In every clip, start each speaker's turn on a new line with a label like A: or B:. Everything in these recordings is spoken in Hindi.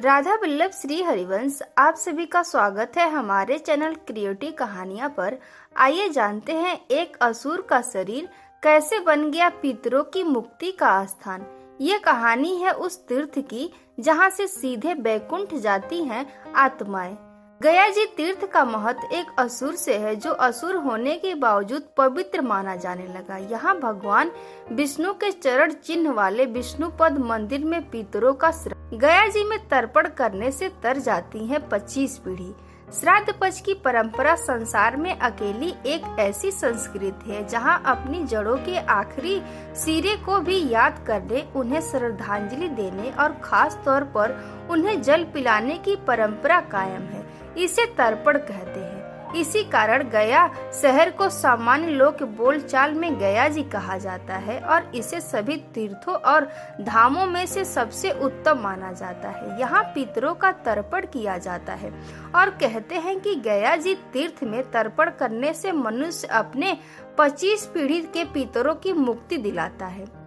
A: राधा वल्लभ श्री हरिवंश आप सभी का स्वागत है हमारे चैनल क्रिएटिव कहानियां पर। आइए जानते हैं एक असुर का शरीर कैसे बन गया पितरों की मुक्ति का स्थान। ये कहानी है उस तीर्थ की जहां से सीधे बैकुंठ जाती हैं आत्माएं। गया जी तीर्थ का महत्व एक असुर से है जो असुर होने के बावजूद पवित्र माना जाने लगा। यहाँ भगवान विष्णु के चरण चिन्ह वाले विष्णुपद मंदिर में पितरों का गया जी में तर्पण करने से तर जाती है 25 पीढ़ी। श्राद्ध पक्ष की परंपरा संसार में अकेली एक ऐसी संस्कृति है जहां अपनी जड़ों के आखिरी सिरे को भी याद करने, उन्हें श्रद्धांजलि देने और खास तौर पर उन्हें जल पिलाने की परंपरा कायम है। इसे तर्पण कहते हैं। इसी कारण गया शहर को सामान्य लोक बोलचाल में गया जी कहा जाता है और इसे सभी तीर्थों और धामों में से सबसे उत्तम माना जाता है। यहाँ पितरों का तर्पण किया जाता है और कहते हैं कि गया जी तीर्थ में तर्पण करने से मनुष्य अपने 25 पीढ़ी के पितरों की मुक्ति दिलाता है।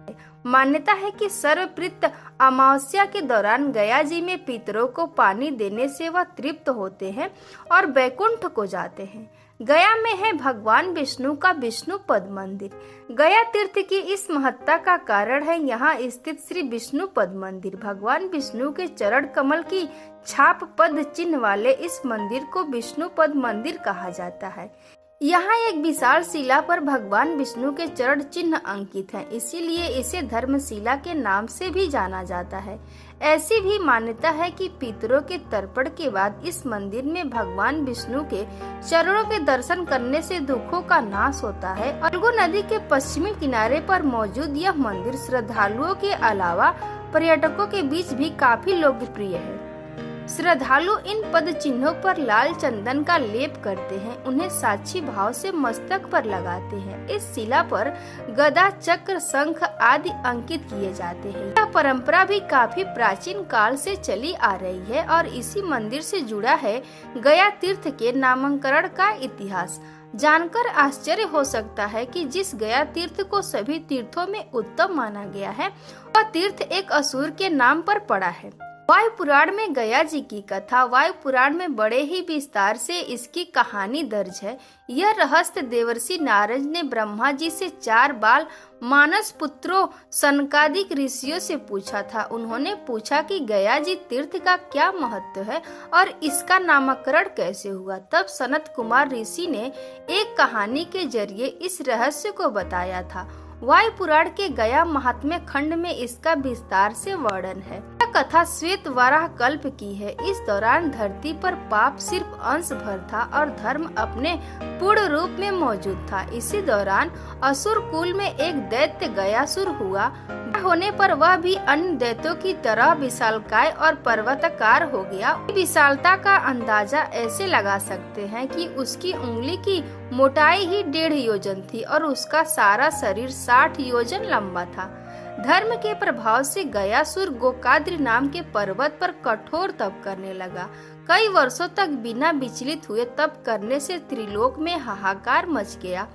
A: मान्यता है कि सर्वप्रत अमावस्या के दौरान गया जी में पितरों को पानी देने से वह तृप्त होते हैं और बैकुंठ को जाते हैं। गया में है भगवान विष्णु का विष्णुपद मंदिर। गया तीर्थ की इस महत्ता का कारण है यहाँ स्थित श्री विष्णुपद मंदिर। भगवान विष्णु के चरण कमल की छाप पद चिन्ह वाले इस मंदिर को विष्णुपद मंदिर कहा जाता है। यहाँ एक विशाल शिला पर भगवान विष्णु के चरण चिन्ह अंकित हैं, इसीलिए इसे धर्मशिला के नाम से भी जाना जाता है। ऐसी भी मान्यता है कि पितरों के तर्पण के बाद इस मंदिर में भगवान विष्णु के चरणों के दर्शन करने से दुखों का नाश होता है। फल्गु नदी के पश्चिमी किनारे पर मौजूद यह मंदिर श्रद्धालुओं के अलावा पर्यटकों के बीच भी काफी लोकप्रिय है। श्रद्धालु इन पद चिन्हों पर लाल चंदन का लेप करते हैं, उन्हें साक्षी भाव से मस्तक पर लगाते हैं। इस शिला पर गदा, चक्र, शंख आदि अंकित किए जाते हैं। यह परंपरा भी काफी प्राचीन काल से चली आ रही है और इसी मंदिर से जुड़ा है गया तीर्थ के नामकरण का इतिहास। जानकर आश्चर्य हो सकता है कि जिस गया तीर्थ को सभी तीर्थों में उत्तम माना गया है, वह तीर्थ एक असुर के नाम पर पड़ा है। वायु पुराण में गया जी की कथा वायु पुराण में बड़े ही विस्तार से इसकी कहानी दर्ज है। यह रहस्य देवर्षि नारद ने ब्रह्मा जी से 4 बाल मानस पुत्रों सनकादिक ऋषियों से पूछा था। उन्होंने पूछा कि गया जी तीर्थ का क्या महत्व है और इसका नामकरण कैसे हुआ। तब सनत कुमार ऋषि ने एक कहानी के जरिए इस रहस्य को बताया था। वायु पुराण के गया महात्म्य खंड में इसका विस्तार से वर्णन है। यह कथा श्वेत वराह कल्प की है। इस दौरान धरती पर पाप सिर्फ अंश भर था और धर्म अपने पूर्ण रूप में मौजूद था। इसी दौरान असुर कुल में एक दैत्य गयासुर हुआ। होने पर वह भी अन्य दैत्यों की तरह विशालकाय और पर्वताकार हो गया। विशालता का अंदाजा ऐसे लगा सकते हैं कि उसकी उंगली की मोटाई ही 1.5 योजन थी और उसका सारा शरीर 60 योजन लंबा था। धर्म के प्रभाव से गयासुर गोकाद्रि नाम के पर्वत पर कठोर तप करने लगा। कई वर्षों तक बिना विचलित हुए तप करने से त्रिलोक में हाहाकार मच गया।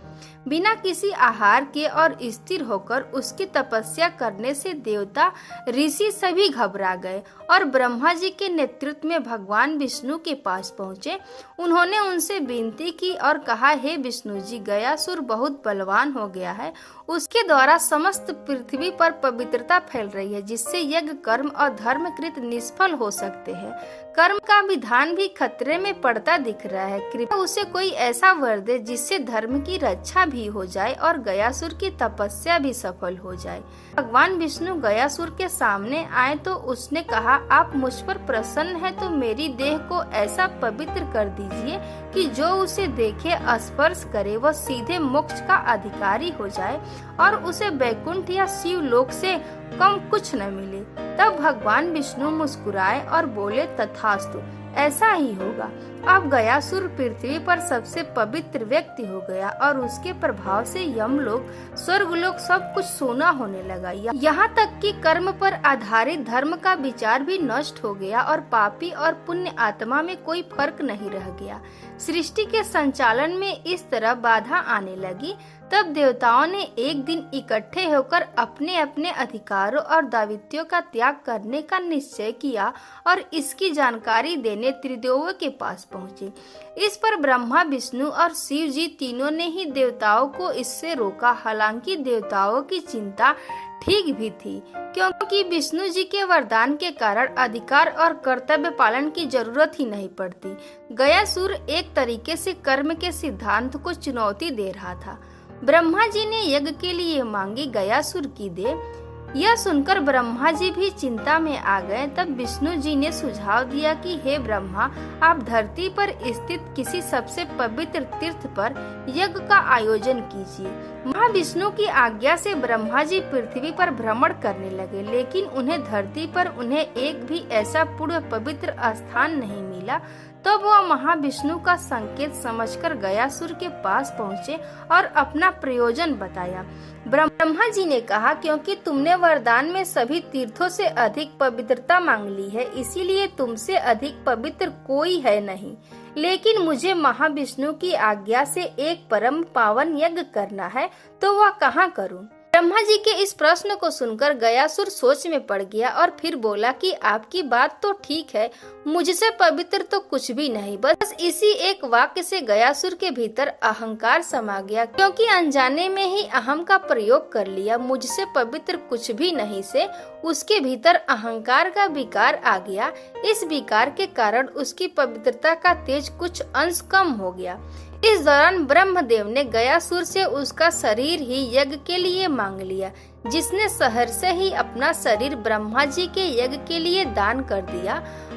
A: बिना किसी आहार के और स्थिर होकर उसकी तपस्या करने से देवता ऋषि सभी घबरा गए और ब्रह्मा जी के नेतृत्व में भगवान विष्णु के पास पहुँचे। उन्होंने उनसे विनती की और कहा, हे विष्णु जी, गयासुर बहुत बलवान हो गया है। उसके द्वारा समस्त पृथ्वी पर पवित्रता फैल रही है, जिससे यज्ञ, कर्म और धर्म कृत निष्फल हो सकते हैं। कर्म का विधान भी खतरे में पड़ता दिख रहा है। कृपया उसे कोई ऐसा वर दे जिससे धर्म की रक्षा भी हो जाए और गयासुर की तपस्या भी सफल हो जाए। भगवान विष्णु गयासुर के सामने आए तो उसने कहा, आप मुझ पर प्रसन्न हैं तो मेरी देह को ऐसा पवित्र कर दीजिए कि जो उसे देखे, स्पर्श करे, वह सीधे मोक्ष का अधिकारी हो जाए और उसे बैकुंठ या शिव लोक से कम कुछ न मिले। तब भगवान विष्णु मुस्कुराए और बोले, तथास्तु, ऐसा ही होगा। अब गयासुर पृथ्वी पर सबसे पवित्र व्यक्ति हो गया और उसके प्रभाव से यमलोक, स्वर्गलोक सब कुछ सोना होने लगा। यहाँ तक कि कर्म पर आधारित धर्म का विचार भी नष्ट हो गया और पापी और पुण्य आत्मा में कोई फर्क नहीं रह गया। सृष्टि के संचालन में इस तरह बाधा आने लगी। तब देवताओं ने एक दिन इकट्ठे होकर अपने अपने अधिकारों और दायित्वों का त्याग करने का निश्चय किया और इसकी जानकारी देने त्रिदेवों के पास पहुँचे। इस पर ब्रह्मा, विष्णु और शिव जी तीनों ने ही देवताओं को इससे रोका। हालांकि देवताओं की चिंता ठीक भी थी, क्योंकि विष्णु जी के वरदान के कारण अधिकार और कर्तव्य पालन की जरूरत ही नहीं पड़ती। गयासुर एक तरीके से कर्म के सिद्धांत को चुनौती दे रहा था। ब्रह्मा जी ने यज्ञ के लिए मांगी गयासुर की देह। यह सुनकर ब्रह्मा जी भी चिंता में आ गए। तब विष्णु जी ने सुझाव दिया कि हे ब्रह्मा, आप धरती पर स्थित किसी सबसे पवित्र तीर्थ पर यज्ञ का आयोजन कीजिए। महाविष्णु की आज्ञा से ब्रह्मा जी पृथ्वी पर भ्रमण करने लगे, लेकिन उन्हें धरती पर उन्हें एक भी ऐसा पूर्ण पवित्र स्थान नहीं मिला। तो वह महाविष्णु का संकेत समझकर गयासुर के पास पहुँचे और अपना प्रयोजन बताया। ब्रह्मा जी ने कहा, क्योंकि तुमने वरदान में सभी तीर्थों से अधिक पवित्रता मांग ली है, इसीलिए तुमसे अधिक पवित्र कोई है नहीं। लेकिन मुझे महाविष्णु की आज्ञा से एक परम पावन यज्ञ करना है, तो वह कहाँ करूँ? ब्रह्मा जी के इस प्रश्न को सुनकर गयासुर सोच में पड़ गया और फिर बोला कि आपकी बात तो ठीक है, मुझसे पवित्र तो कुछ भी नहीं। बस इसी एक वाक्य से गयासुर के भीतर अहंकार समा गया, क्योंकि अनजाने में ही अहम का प्रयोग कर लिया। मुझसे पवित्र कुछ भी नहीं से उसके भीतर अहंकार का विकार आ गया। इस विकार के कारण उसकी पवित्रता का तेज कुछ अंश कम हो गया। इस दौरान ब्रह्मदेव ने गयासुर से उसका शरीर ही यज्ञ के लिए मांग लिया, जिसने सहर्ष ही अपना शरीर ब्रह्मा जी के यज्ञ के लिए दान कर दिया।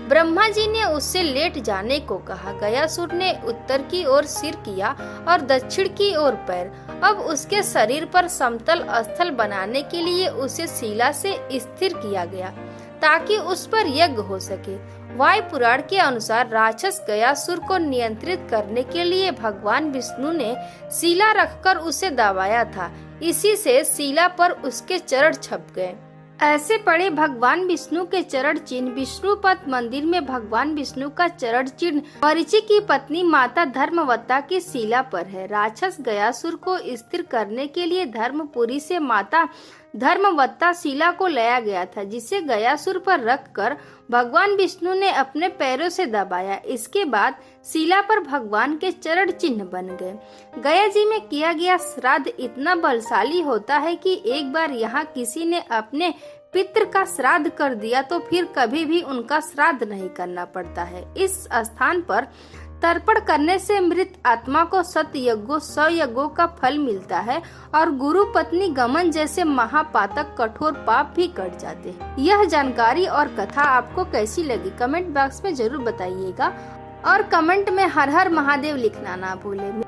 A: ब्रह्मा जी ने उससे लेट जाने को कहा। गयासुर ने उत्तर की ओर सिर किया और दक्षिण की ओर पैर। अब उसके शरीर पर समतल स्थल बनाने के लिए उसे शिला से स्थिर किया गया, ताकि उस पर यज्ञ हो सके। वायु पुराण के अनुसार राक्षस गयासुर को नियंत्रित करने के लिए भगवान विष्णु ने शिला रखकर उसे दबाया था। इसी से शिला पर उसके चरण छप गए। ऐसे पड़े भगवान विष्णु के चरण चिन्ह। विष्णुपद मंदिर में भगवान विष्णु का चरण चिन्ह मरीचि की पत्नी माता धर्मवत्ता की शिला पर है। राक्षस गयासुर को स्थिर करने के लिए धर्मपुरी से माता धर्मवत्ता शिला को लाया गया था, जिसे गयासुर पर रखकर भगवान विष्णु ने अपने पैरों से दबाया। इसके बाद शिला पर भगवान के चरण चिन्ह बन गए। गया जी में किया गया श्राद्ध इतना बलशाली होता है कि एक बार यहाँ किसी ने अपने पितृ का श्राद्ध कर दिया तो फिर कभी भी उनका श्राद्ध नहीं करना पड़ता है। इस स्थान पर तर्पण करने से मृत आत्मा को 100 यज्ञों का फल मिलता है और गुरु पत्नी गमन जैसे महापातक कठोर पाप भी कट जाते हैं। यह जानकारी और कथा आपको कैसी लगी कमेंट बॉक्स में जरूर बताइएगा और कमेंट में हर हर महादेव लिखना ना भूलें।